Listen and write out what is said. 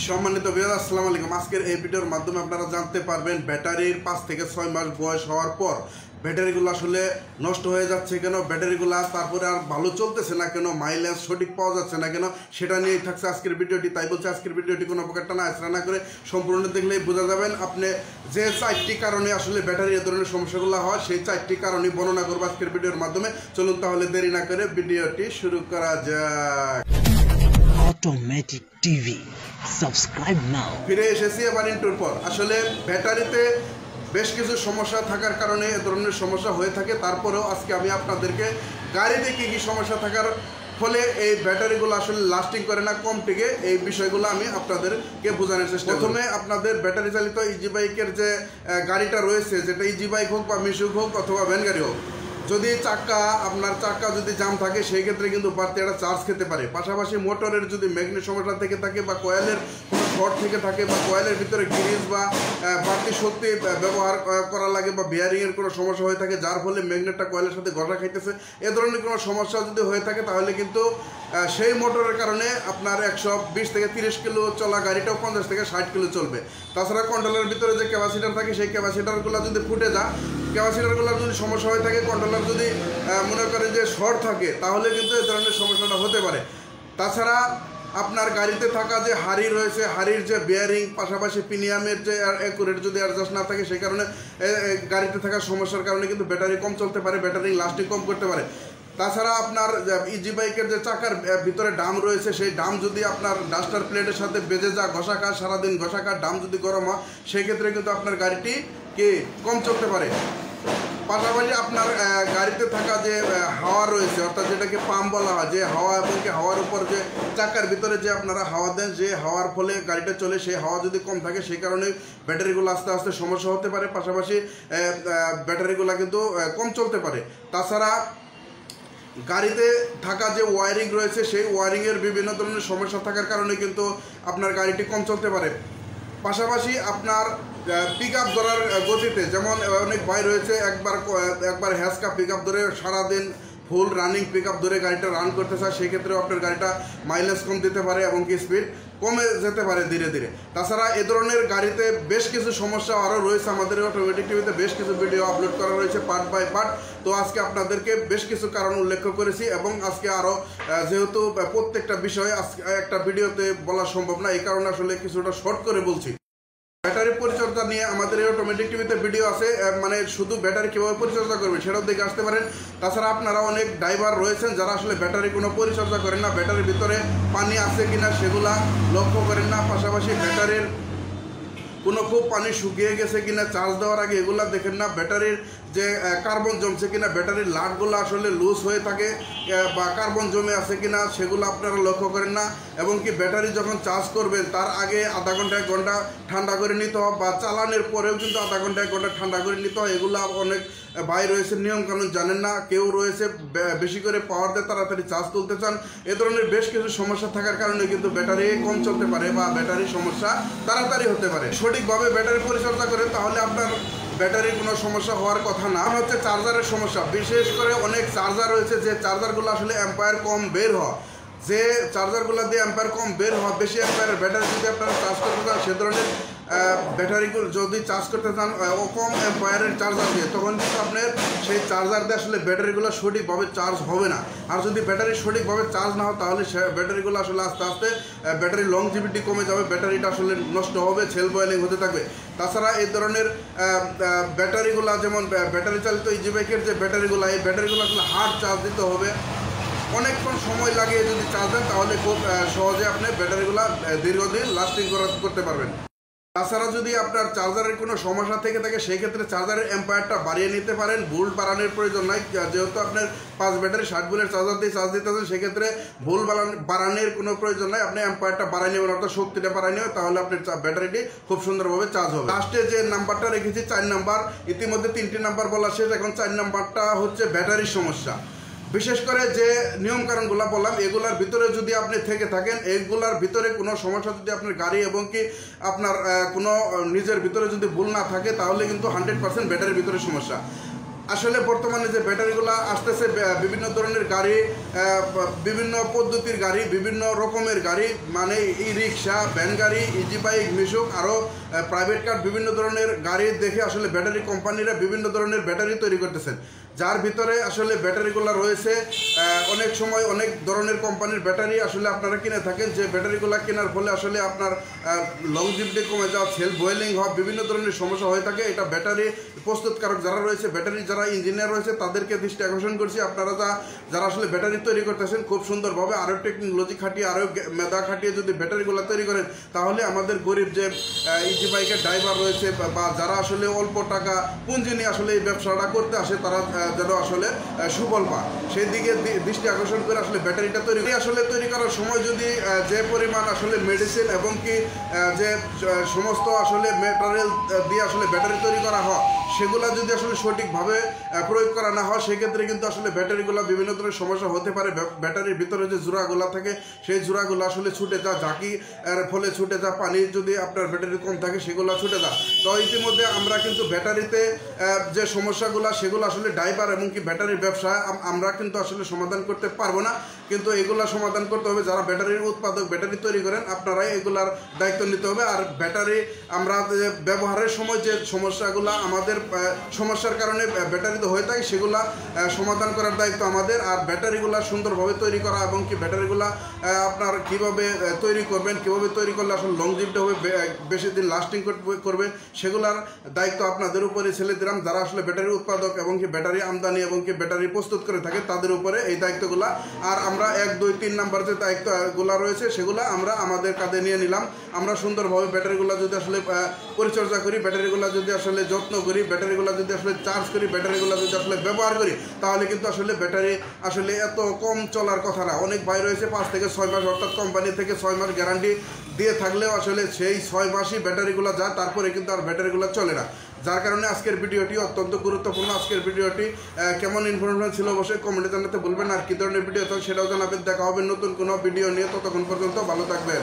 সম্মানিত ভিউয়ার আসসালামু আলাইকুম। আজকের এই ভিডিওর মাধ্যমে আপনারা জানতে পারবেন ব্যাটারির 5 থেকে 6 মাস বয়স হওয়ার পর ব্যাটারিগুলো আসলে নষ্ট হয়ে যাচ্ছে কেন, ব্যাটারিগুলো তারপরে আর ভালো চলতেছে না কেন, মাইলেজ সঠিক পাওয়া যাচ্ছে না কেন, সেটা নিয়েই থাকছে আজকের ভিডিওটি। তাই বলছে আজকের ভিডিওটি কোনো প্রকারটা না আশ্রা না করে সম্পূর্ণ দেখলেই বোঝা যাবেন আপনি যে 4টি কারণে আসলে ব্যাটারি এ ধরনের সমস্যাগুলো হয়, সেই 4টি কারণই বর্ণনা করবো আজকের ভিডিওর মাধ্যমে। চলুন তাহলে দেরি না করে ভিডিওটি শুরু করা যাক। অটোমেটিক টিভি সাবস্ক্রাইব নাও। ফিরে এসেছি এবার ইন্টুর পর। আসলে ব্যাটারিতে বেশ কিছু সমস্যা থাকার কারণে এ ধরনের সমস্যা হয়ে থাকে। তারপরেও আজকে আমি আপনাদেরকে গাড়িতে কী কী সমস্যা থাকার ফলে এই ব্যাটারিগুলো আসলে লাস্টিং করে না, কম টিকে, এই বিষয়গুলো আমি আপনাদেরকে বোঝানোর চেষ্টা করি। প্রথমে আপনাদের ব্যাটারি চালিত ইজি বাইকের যে গাড়িটা রয়েছে, যেটা ইজি বাইক হোক বা মিশুক হোক অথবা ভ্যান গাড়ি হোক, যদি আপনার চাক্কা যদি জাম থাকে সেই ক্ষেত্রে কিন্তু বাড়তি একটা চার্জ খেতে পারে। পাশাপাশি মোটরের যদি ম্যাগনেট সমস্যা থেকে থাকে বা কয়েলের কোনো শর্ট থেকে থাকে বা কয়েলের ভিতরে গ্রিজ বা বাড়তি শক্তি ব্যবহার করা লাগে বা বিয়ারিংয়ের কোনো সমস্যা হয়ে থাকে যার ফলে ম্যাগনেটটা কয়েলের সাথে ঘষা খাইতেছে, এ ধরনের কোনো সমস্যা যদি হয়ে থাকে তাহলে কিন্তু সেই মোটরের কারণে আপনার 120 থেকে 30 কিলো চলা গাড়িটাও 50 থেকে 60 কিলো চলবে। তাছাড়া কন্ট্রোলের ভিতরে যে ক্যাপাসিটার থাকে সেই ক্যাপাসিটারগুলো যদি ফুটে যায়, ক্যাপাসিটারগুলোর যদি সমস্যা হয়ে থাকে, কন্ট্রোলার যদি মনে করেন যে শর্ট থাকে, তাহলে কিন্তু এই ধরনের সমস্যাটা হতে পারে। তাছাড়া আপনার গাড়িতে থাকা যে হাড়ি রয়েছে, হাড়ির যে বিয়ারিং, পাশাপাশি প্রিমিয়ামের যে অ্যাকুরেট যদি অ্যাডজাস্ট না থাকে, সেই কারণে গাড়িতে থাকা সমস্যার কারণে কিন্তু ব্যাটারি কম চলতে পারে, ব্যাটারি লাস্টিং কম করতে পারে। তাছাড়া আপনার ইজি বাইকের যে চাকার ভিতরে ডাম রয়েছে, সেই ডাম যদি আপনার ডাস্টার প্লেটের সাথে বেজে যায়, ঘষা খায়, সারাদিন ঘষা খায়, ডাম যদি গরম হয়, সেই ক্ষেত্রে কিন্তু আপনার গাড়িটি কম চলতে পারে। পাশাপাশি আপনার গাড়িতে থাকা যে হাওয়া রয়েছে, অর্থাৎ যেটাকে পাম্প বলা হয়, যে হাওয়া এবং কি হাওয়ার উপর যে চাকার ভিতরে যে আপনারা হাওয়া দেন, যে হাওয়ার ফলে গাড়িটা চলে, সেই হাওয়া যদি কম থাকে সেই কারণে ব্যাটারিগুলো আস্তে আস্তে সমস্যা হতে পারে। পাশাপাশি ব্যাটারিগুলো কিন্তু কম চলতে পারে। তাছাড়া গাড়িতে থাকা যে ওয়ারিং রয়েছে, সেই ওয়ারিংয়ের বিভিন্ন ধরনের সমস্যা থাকার কারণে কিন্তু আপনার গাড়িটি কম চলতে পারে। পাশাপাশি আপনার পিক আপ ধরার গতিতে, যেমন অনেক ভাই রয়েছে একবার হ্যাসকা পিক আপ ধরে সারাদিন ফুল রানিং পিক আপ ধরে গাড়িটা রান করতে চায়, সেই ক্ষেত্রেও আপনার গাড়িটা মাইলেজ কম দিতে পারে এবং কি স্পিড কমে যেতে পারে ধীরে ধীরে। তাছাড়া এ ধরনের গাড়িতে বেশ কিছু সমস্যা আরও রয়েছে। আমাদের অটোমেটিক টিভিতে বেশ কিছু ভিডিও আপলোড করা রয়েছে পার্ট বাই পার্ট। তো আজকে আপনাদেরকে বেশ কিছু কারণ উল্লেখ করেছি এবং আজকে আরও যেহেতু প্রত্যেকটা বিষয় আজকে একটা ভিডিওতে বলা সম্ভব না, এই কারণে আসলে কিছুটা শর্ট করে বলছি। ব্যাটারি পরিচর্যা নিয়ে আমাদের এই অটোমেটিক টিভিতে ভিডিও আছে, মানে শুধু ব্যাটারি কীভাবে পরিচর্যা করবে সেটাও দেখে আসতে পারেন। তাছাড়া আপনারা অনেক ড্রাইভার রয়েছেন যারা আসলে ব্যাটারি কোনো পরিচর্যা করেন না, ব্যাটারির ভিতরে পানি আছে কিনা সেগুলা লক্ষ্য করেন না, পাশাপাশি ব্যাটারির কোনো খুব পানি শুকিয়ে গেছে কিনা চার্জ দেওয়ার আগে এগুলা দেখেন না, ব্যাটারির যে কার্বন জমছে কিনা, ব্যাটারির লাটগুলো আসলে লুজ হয়ে থাকে বা কার্বন জমে আছে কিনা সেগুলো আপনারা লক্ষ্য করেন না। এবং কি ব্যাটারি যখন চার্জ করবেন তার আগে আধা ঘন্টা 1 ঘন্টা ঠান্ডা করে নিতে হয়, বা চালানোর পরেও কিন্তু আধা ঘন্টা 1 ঘন্টা ঠান্ডা করে নিতে হয়। এগুলো অনেক ভাই রয়েছে নিয়মকানুন জানেন না, কেউ রয়েছে বেশি করে পাওয়ার দিয়ে তাড়াতাড়ি চার্জ তুলতে চান। এ ধরনের বেশ কিছু সমস্যা থাকার কারণে কিন্তু ব্যাটারি কম চলতে পারে বা ব্যাটারির সমস্যা তাড়াতাড়ি হতে পারে। সঠিকভাবে ব্যাটারি পরিচর্যা করেন তাহলে আপনার ব্যাটারির কোনো সমস্যা হওয়ার কথা না। হচ্ছে চার্জারের সমস্যা। বিশেষ করে অনেক চার্জার রয়েছে যে চার্জারগুলো আসলে অ্যাম্পায়ার কম বের হয়, যে চার্জারগুলো দিয়ে অ্যাম্পায়ার কম বের হয়, বেশি অ্যাম্পায়ারের ব্যাটারি যদি আপনারা চার্জ করতে চান, সে ধরনের ব্যাটারিগুলো যদি চার্জ করতে চান কম অ্যাম্পায়ারের চার্জার দিয়ে, তখন কিন্তু আপনার সেই চার্জার দিয়ে আসলে ব্যাটারিগুলো সঠিকভাবে চার্জ হবে না। আর যদি ব্যাটারি সঠিকভাবে চার্জ না হয় তাহলে ব্যাটারিগুলো আসলে আস্তে আস্তে ব্যাটারির লংজিভিটি কমে যাবে, ব্যাটারিটা আসলে নষ্ট হবে, সেলফ বয়েলিং হতে থাকবে। তাছাড়া এই ধরনের ব্যাটারিগুলো, যেমন ব্যাটারি চালিত ইজি বাইকের যে ব্যাটারিগুলো, এই ব্যাটারিগুলো আসলে হার্ড চার্জ দিতে হবে, অনেকক্ষণ সময় লাগিয়ে যদি চার্জ দেন তাহলে খুব সহজে আপনি ব্যাটারিগুলো দীর্ঘদিন লাস্টিং করতে পারবেন। তাছাড়া যদি আপনার চার্জারের কোনো সমস্যা থেকে থাকে সেই ক্ষেত্রে চার্জারের অ্যাম্পায়ারটা বাড়িয়ে নিতে পারেন, ভোল্ট বাড়ানোর প্রয়োজন নাই। যেহেতু আপনার 5 ব্যাটারি 60 ভোল্টের চার্জার দিয়ে চার্জ দিতেছেন, সেক্ষেত্রে ভোল্ট বাড়ানোর কোনো প্রয়োজন নাই। আপনি অ্যাম্পায়ারটা বাড়াই নেবেন, অর্থাৎ শক্তিটা বাড়াই নেবেন, তাহলে আপনার ব্যাটারিটি খুব সুন্দরভাবে চার্জ হবে। লাস্টে যে নাম্বারটা রেখেছি 4 নাম্বার, ইতিমধ্যে 3টি নাম্বার বলা শেষ, এখন 4 নাম্বারটা হচ্ছে ব্যাটারির সমস্যা। বিশেষ করে যে নিয়মকানুনগুলো বললাম এগুলার ভিতরে যদি আপনি থেকে থাকেন, এইগুলার ভিতরে কোনো সমস্যা যদি আপনার গাড়ি এবং কি আপনার কোনো নিজের ভিতরে যদি ভুল না থাকে, তাহলে কিন্তু 100% ব্যাটারির ভিতরে সমস্যা। আসলে বর্তমানে যে ব্যাটারিগুলো আসতেছে, বিভিন্ন ধরনের গাড়ি বিভিন্ন পদ্ধতির গাড়ি, বিভিন্ন রকমের গাড়ি, মানে ই রিক্সা, ভ্যান গাড়ি, ইজি বাইক, মিশুক, আরও প্রাইভেট কার, বিভিন্ন ধরনের গাড়ি দেখে আসলে ব্যাটারি কোম্পানিরা বিভিন্ন ধরনের ব্যাটারি তৈরি করতেছেন, যার ভিতরে আসলে ব্যাটারিগুলো রয়েছে অনেক সময় অনেক ধরনের কোম্পানির ব্যাটারি আসলে আপনারা কিনে থাকেন, যে ব্যাটারিগুলো কেনার ফলে আসলে আপনার লংজিভিটি কমে যাওয়া, সেলফ বয়েলিং হওয়া, বিভিন্ন ধরনের সমস্যা হয়ে থাকে। এটা ব্যাটারি প্রস্তুতকারক যারা রয়েছে, ব্যাটারি যারা ইঞ্জিনিয়ার রয়েছে তাদেরকে দৃষ্টি আকর্ষণ করছি। আপনারা যারা আসলে ব্যাটারি তৈরি করতেছেন খুব সুন্দরভাবে আরও টেকনোলজি খাটিয়ে, আরও মেধা খাটিয়ে যদি ব্যাটারিগুলো তৈরি করেন, তাহলে আমাদের গরিব যে ইজি বাইকের ড্রাইভার রয়েছে বা যারা আসলে অল্প টাকা পুঁজি নিয়ে আসলে এই ব্যবসাটা করতে আসে, তারা যেন আসলে সুফল পায়, সেই দিকে দৃষ্টি আকর্ষণ করে আসলে ব্যাটারিটা তৈরি করার সময় যদি যে পরিমাণ আসলে মেডিসিন এবং কি যে সমস্ত আসলে ম্যাটেরিয়াল দিয়ে আসলে ব্যাটারি তৈরি করা হয়, সেগুলো যদি আসলে সঠিকভাবে প্রয়োগ করা না হয়, সেক্ষেত্রে কিন্তু আসলে ব্যাটারিগুলো বিভিন্ন ধরনের সমস্যা হতে পারে। ব্যাটারির ভিতরে যে জোড়াগুলো থাকে সেই জোড়াগুলো আসলে ছুটে যায়, ঝাঁকি এর ফলে ছুটে যায়, পানি যদি আপনার ব্যাটারি কম থাকে সেগুলো ছুটে যায়। তো ইতিমধ্যে আমরা কিন্তু ব্যাটারিতে যে সমস্যাগুলো সেগুলো আসলে ড্রাইভার এবং কি ব্যাটারির ব্যবসা আমরা কিন্তু আসলে সমাধান করতে পারবো না, কিন্তু এগুলা সমাধান করতে হবে যারা ব্যাটারির উৎপাদক, ব্যাটারি তৈরি করেন, আপনারাই এগুলার দায়িত্ব নিতে হবে। আর ব্যাটারি আমরা ব্যবহারের সময় যে সমস্যাগুলো আমাদের সমস্যার কারণে ব্যাটারিতে হয়ে থাকে সেগুলা সমাধান করার দায়িত্ব আমাদের। আর ব্যাটারিগুলা সুন্দরভাবে তৈরি করা এবং কি ব্যাটারিগুলা আপনার কীভাবে তৈরি করবেন, কীভাবে তৈরি করলে আসলে লংজিভিটি হবে, বেশি দিন লাস্টিং করবে, সেগুলার দায়িত্ব আপনাদের উপরে ছেড়ে দিলাম। যারা আসলে ব্যাটারি উৎপাদক এবং কি ব্যাটারি আমদানি এবং কি ব্যাটারি প্রস্তুত করে থাকে তাদের উপরে এই দায়িত্বগুলা। আর আমরা 1, 2, 3 নাম্বার যে দায়িত্বগুলো রয়েছে সেগুলো আমরা আমাদের কাঁধে নিয়ে নিলাম। আমরা সুন্দরভাবে ব্যাটারিগুলো যদি আসলে পরিচর্যা করি, ব্যাটারিগুলো যদি আসলে যত্ন করি, ব্যাটারিগুলো যদি আসলে চার্জ করি, ব্যাটারিগুলো যদি আসলে ব্যবহার করি, তাহলে কিন্তু আসলে ব্যাটারি আসলে এত কম চলার কথা না। অনেক ভাই রয়েছে 5 থেকে 6 মাস, অর্থাৎ কোম্পানি থেকে 6 মাস গ্যারান্টি দিয়ে থাকলেও আসলে সেই 6 মাসই ব্যাটারিগুলো যায়, তারপরে কিন্তু আর ব্যাটারিগুলো চলে না। যার কারণে আজকের ভিডিওটি অত্যন্ত গুরুত্বপূর্ণ। আজকের ভিডিওটি কেমন ইনফরমেশন ছিল অবশ্যই কমেন্টে জানাতে ভুলবেন। আর কী ধরনের ভিডিও সেটাও জানাবেন। দেখা হবে নতুন কোনো ভিডিও নিয়ে, ততক্ষণ পর্যন্ত ভালো থাকবেন।